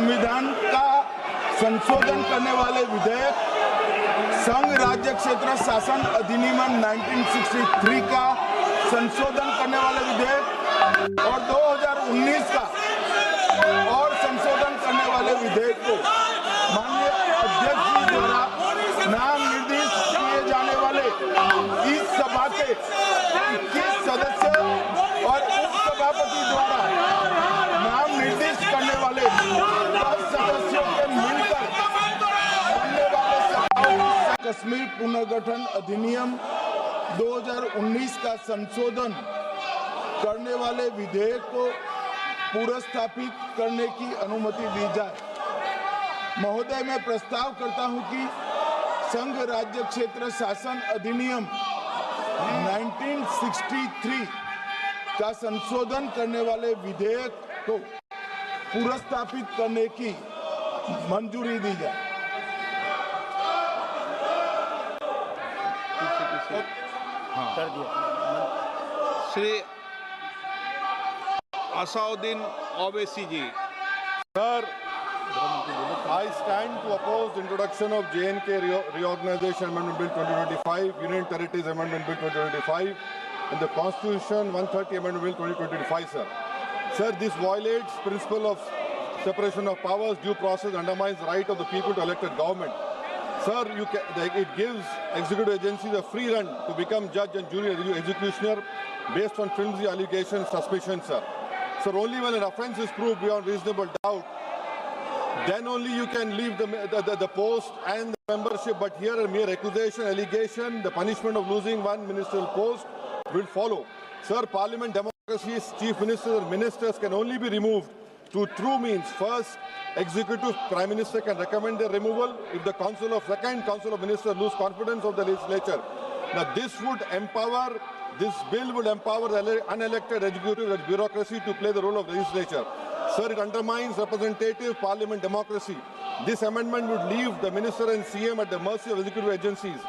संविधान का संशोधन करने वाले विधेयक, संघ राज्य क्षेत्र शासन अधिनियम 1963 का संशोधन करने वाले विधेयक और 2019 का और संशोधन करने वाले विधेयक को माननीय अध्यक्ष जी द्वारा नाम निर्दिष्ट किए जाने वाले इस सभा के 21 सदस्य और उपसभापति द्वारा नाम निर्दिष्ट करने वाले 10 सदस्यों के मिलकर बनने वाले कश्मीर पुनर्गठन अधिनियम 2019 का संशोधन करने वाले विधेयक को पुरस्स्थापित करने की अनुमति दी जाए। महोदय, मैं प्रस्ताव करता हूं कि संघ राज्य क्षेत्र शासन अधिनियम 1963 का संशोधन करने वाले विधेयक को पुरस्स्थापित करने की मंजूरी दी जाए। कर दिया। श्री असाउद्दीन ओवैसी जी। Sir, I stand to oppose the introduction of J&K Reorganization Amendment Bill 2025, Union Territories Amendment Bill 2025, and the Constitution 130 Amendment Bill 2025, sir. Sir, this violates principle of separation of powers, due process, undermines the right of the people to elect a government. Sir, it gives executive agencies a free run to become judge and jury and executioner based on flimsy allegations, suspicions, sir. Sir, only when an offence is proved beyond reasonable doubt, then only you can leave the post and the membership. But here a mere accusation, allegation, the punishment of losing one ministerial post will follow. Sir, Parliament democracy's chief ministers and ministers can only be removed through true means. First, executive prime minister can recommend their removal if the second council of ministers lose confidence of the legislature. Now this bill would empower the unelected executive bureaucracy to play the role of legislature. Sir, it undermines representative parliament democracy. This amendment would leave the minister and CM at the mercy of executive agencies.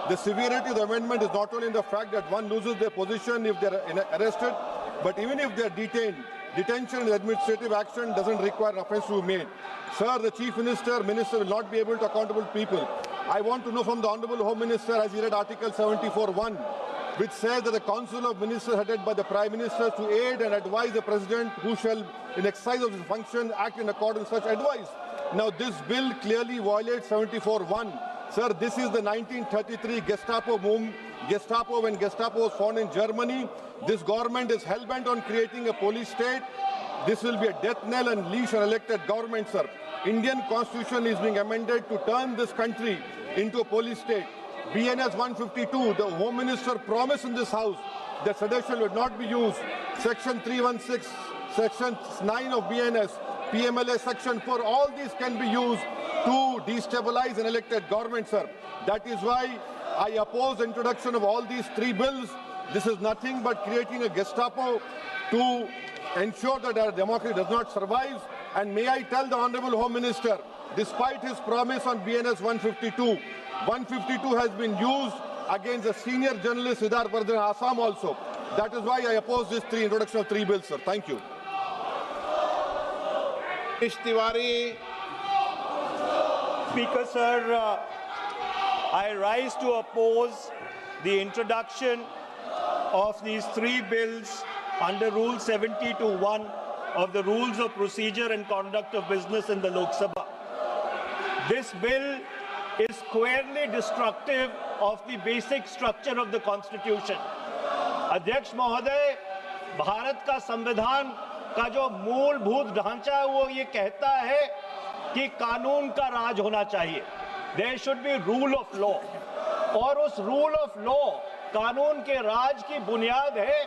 The severity of the amendment is not only in the fact that one loses their position if they are arrested, but even if they are detained. Detention and administrative action doesn't require an offence to be made. Sir, the Chief Minister will not be able to accountable people. I want to know from the Honourable Home Minister, as he read Article 74(1), which says that the Council of Ministers headed by the Prime Minister to aid and advise the President who shall, in exercise of his function, act in accordance with such advice. Now, this bill clearly violates 74(1). Sir, this is the 1933 Gestapo when Gestapo was found in Germany. This government is hell-bent on creating a police state. This will be a death knell and leash on elected government, sir. Indian Constitution is being amended to turn this country into a police state. BNS 152, the Home Minister promised in this House that sedition would not be used. Section 316, Section 9 of BNS, PMLA Section 4, all these can be used to destabilize an elected government, sir. That is why I oppose the introduction of all these three bills. This is nothing but creating a Gestapo to ensure that our democracy does not survive. And may I tell the Honourable Home Minister, despite his promise on BNS 152, 152 has been used against a senior journalist, Siddharth Vardhan, Assam also. That is why I oppose this introduction of three bills, sir. Thank you. Tiwari. Speaker, sir, I rise to oppose the introduction of these three bills under Rule 70(1) of the Rules of Procedure and Conduct of Business in the Lok Sabha. This bill is squarely destructive of the basic structure of the Constitution. अध्यक्ष महोदय, भारत का संविधान का जो मूलभूत ढांचा है वो ये कहता है कि कानून का राज होना चाहिए. There should be rule of law. और उस rule of law, कानून के राज की बुनियाद है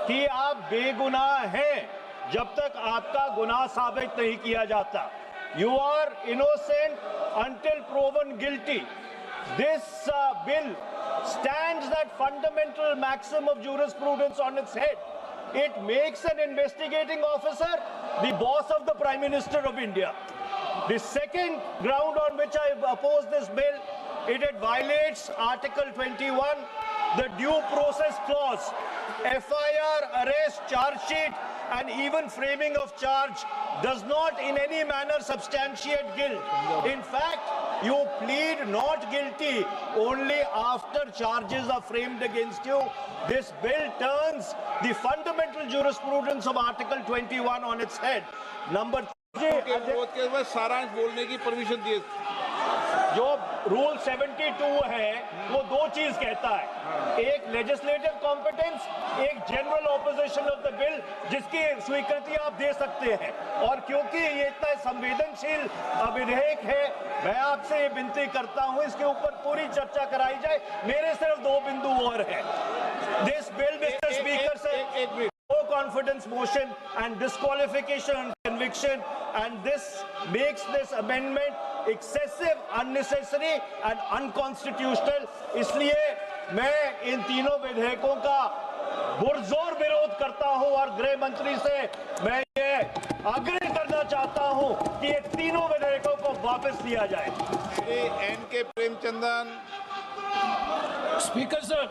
कि आप बेगुनाह हैं जब तक आपका गुनाह साबित नहीं किया जाता. You are innocent until proven guilty. This bill stands that fundamental maxim of jurisprudence on its head. It makes an investigating officer the boss of the Prime Minister of India. The second ground on which I oppose this bill, it violates Article 21 the due process clause. FIR, arrest, charge sheet, and even framing of charge does not in any manner substantiate guilt. In fact, you plead not guilty only after charges are framed against you. This bill turns the fundamental jurisprudence of Article 21 on its head. Number 3, विरोध के बाद सारांश बोलने की permission दिए। जो rule 72 है वो दो चीज कहता है, एक लेजिस्लेटिव कॉम्पिटेंस, एक general opposition of the bill जिसकी स्वीकृति आप दे सकते हैं। और क्योंकि ये इतना संवेदनशील विधेयक है, मैं आपसे ये विनती करता हूं इसके ऊपर पूरी चर्चा कराई जाए। मेरे सिर्फ दो बिंदु और हैं। दिस बिल, मिस्टर स्पीकर, से no confidence motion and disqualification and conviction, and this makes this amendment excessive, unnecessary and unconstitutional. इसलिए मैं इन तीनों विधेयकों का पुरजोर विरोध करता हूं और गृह मंत्री से मैं ये आग्रह करना चाहता हूं कि ये तीनों विधेयकों को वापस लिया जाए। Shri N.K. Premachandran. Speaker sir,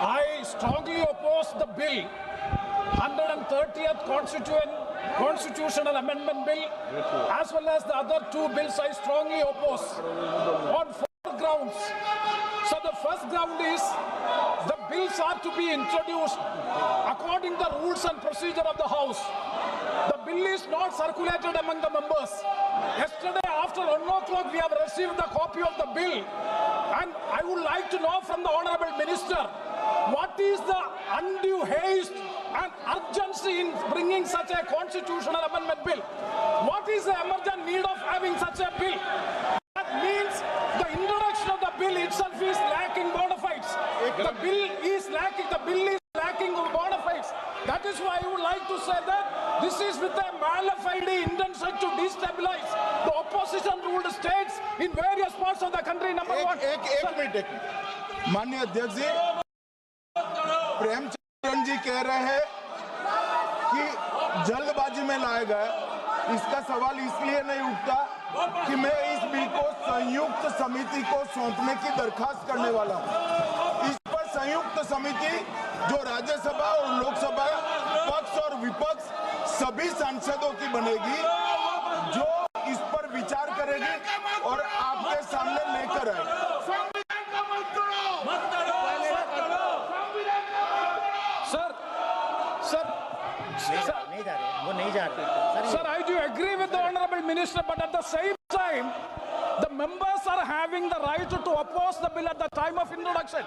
I strongly oppose the bill, 130th Constitutional Amendment Bill, as well as the other two bills I strongly oppose on 4 grounds. So the first ground is the bills are to be introduced according to the rules and procedure of the House. The bill is not circulated among the members. Yesterday after 1 o'clock we have received the copy of the bill, and I would like to know from the Honourable Minister, what is the undue haste and urgency in bringing such a constitutional amendment bill? What is the emergent need of having such a bill? That means the introduction of the bill itself is lacking bona fides. The bill is lacking bona fides. That is why I would like to say that this is with a mala fide intention to destabilize the opposition-ruled states in various parts of the country. Number one. एक minute माननीय अध्यक्ष जी, प्रेमचंद जी कह रहे हैं कि जल्दबाजी में लाया गया। इसका सवाल इसलिए नहीं उठता कि मैं इस बिल को संयुक्त समिति को सौंपने की दरखास्त करने वाला हूं। इस पर संयुक्त समिति जो राज्यसभा और लोकसभा पक्ष और विपक्ष सभी सांसदों की बनेगी, जो इस पर विचार करेगी और आपके सामने लेकर आएगी। Sir, I do agree with the Honourable Minister, but at the same time, the members are having the right to oppose the bill at the time of introduction.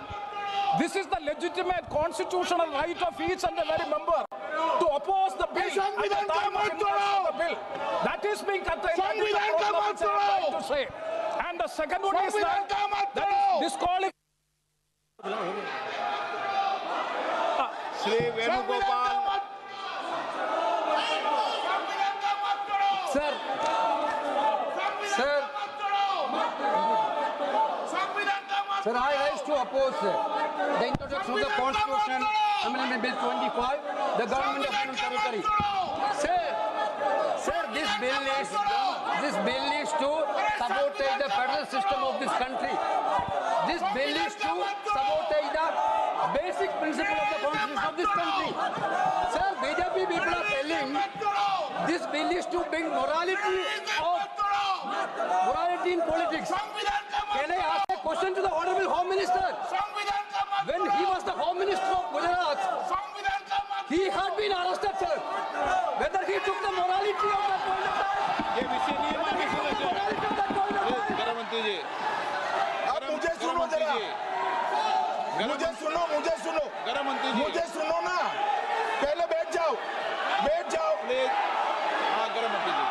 This is the legitimate constitutional right of each and every member to oppose the bill at the time of introduction of the bill. That is being contained. That is the problem which I am trying to say. And the second one is that is disqualification. Shri Venugopal. Sir, I rise to oppose the introduction of the Constitution Amendment Bill 25, the Government of Union Territory. Sir, this bill is to sabotage the federal system of this country. This bill is to sabotage the basic principle of the constitution of this country. Sir, BJP people are telling this bill is to bring morality in politics. Can I ask a question to the Honourable Home Minister? When he was the Home Minister of Gujarat, he had been arrested, sir. Whether he took the morality of that point of time, ये विषय नहीं है, गृह मंत्री जी। अब मुझे सुनो जरा, मुझे सुनो, गृह मंत्री जी, मुझे सुनो ना, पहले बैठ जाओ। हाँ, गृह मंत्री जी।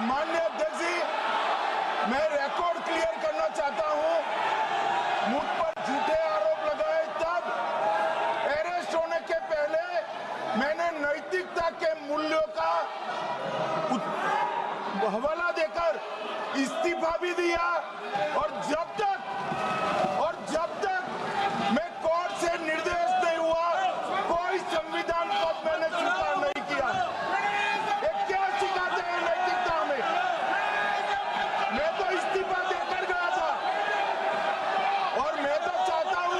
माननीय अध्यक्ष जी, मैं रिकॉर्ड क्लियर करना चाहता हूं। मुझ पर झूठे आरोप लगाए तब अरेस्ट होने के पहले मैंने नैतिकता के मूल्यों का हवाला देकर इस्तीफा भी दिया, और जब तक मैं कोर्ट से निर्देश नहीं हुआ, कोई संविधान को मैंने स्वीकार नहीं किया। ये क्या सिखाते हैं नैतिकता में? मैं तो इस्तीफा देकर गया था, और मैं तो चाहता हूं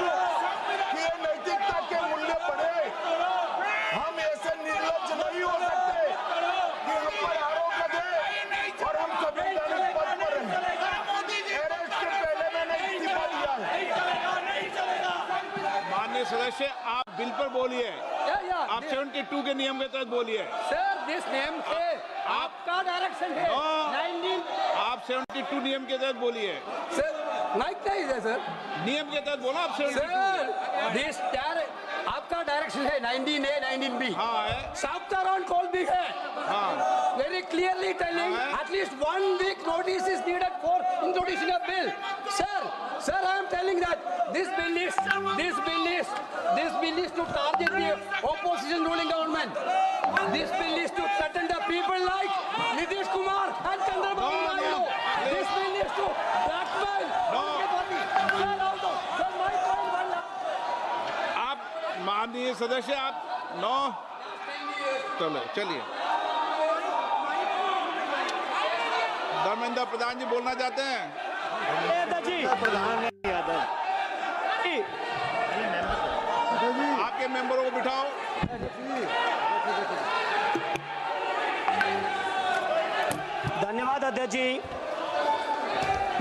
सदस्य आप बिल पर बोलिए। Yeah. आप 72 के नियम के तहत बोलिए। Sir, this name है आपका डायरेक्शन है। 19 आप 72 नियम के तहत बोलिए। सर माइक नहीं है सर। नियम के तहत बोला आप 72। सर दिस आपका डायरेक्शन है 19A 19B। हाँ है। साफ्ता राउंड कॉल भी है। हाँ। Very clearly telling at least 1 week notice is needed for introducing a bill. Sir, I am telling that this bill is to target the opposition ruling government. This bill is to threaten the people like Nitish Kumar and Chandrababu Naidu. This bill is to blackmail. Sir, also, sir, my point one. आप माननीय सदस्य आप 9 चलिए। धर्मेंद्र प्रधान जी बोलना चाहते हैं। आपके मेंबरों को बिठाओ। धन्यवाद अध्यक्ष जी।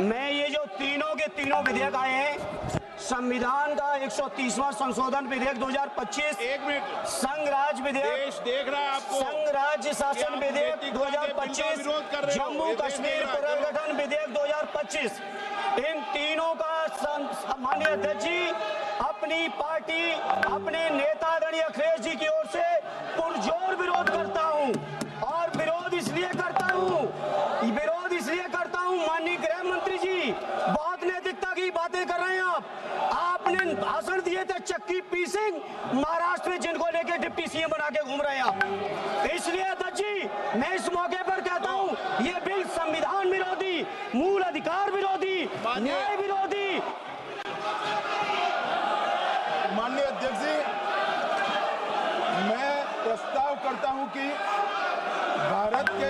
मैं ये जो तीनों के तीनों विधेयक आए हैं, संविधान का 130वां संशोधन विधेयक 2025, 1 मिनट, संघ राज्य विधेयक, देश देख रहा है आपको। संघ राज्य शासन विधेयक 2025, जम्मू कश्मीर पुनर्गठन विधेयक 2025, इन तीनों का माननीय अध्यक्ष जी अपनी पार्टी अपने नेता आदरणीय अखिलेश जी की ओर से पुरजोर विरोध करता हूं। और विरोध इसलिए करता हूं माननीय गृह मंत्री जी, बहुत नैतिकता की बातें कर रहे हैं आपने भाषण दिए थे चक्की पी सिंह महाराष्ट्र में, जिनको लेके डिप्टी सीएम बना के घूम रहे हैं आप। इसलिए अध्यक्ष जी मैं इस मौके पर कहता हूं ये बिल संविधान विरोधी, मूल अधिकार विरोधी, न्याय विरोधी। माननीय अध्यक्ष जी, मैं प्रस्ताव करता हूं कि भारत के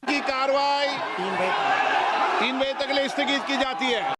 की कार्रवाई 3 बजे तक के लिए स्थगित की जाती है।